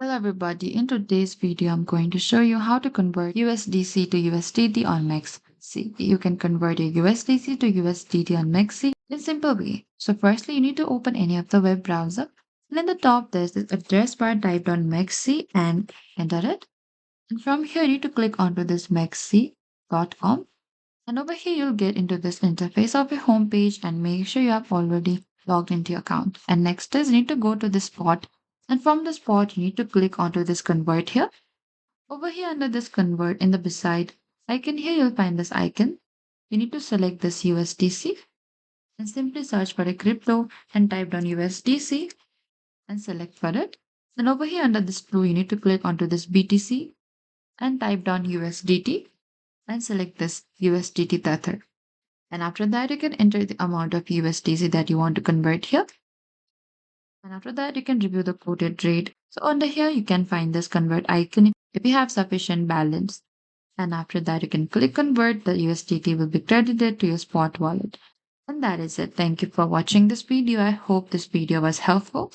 Hello everybody, in today's video I'm going to show you how to convert USDC to USDT on MEXC. You can convert your USDC to USDT on MEXC in a simple way. So firstly, you need to open any of the web browser. And in the top there's this address bar, type down MEXC and enter it. And from here you need to click onto this MEXC.com. And over here you'll get into this interface of your home page and make sure you have already logged into your account. And next is you need to go to this spot, and from the spot you need to click onto this convert here. Over here under this convert in the beside icon here you'll find this icon. You need to select this USDC and simply search for a crypto and type down USDC and select for it. And over here under this blue you need to click onto this BTC and type down USDT and select this USDT Tether. And after that, you can enter the amount of USDC that you want to convert here. And after that, you can review the quoted rate. So under here, you can find this convert icon if you have sufficient balance. And after that, you can click convert. The USDT will be credited to your spot wallet. And that is it. Thank you for watching this video. I hope this video was helpful.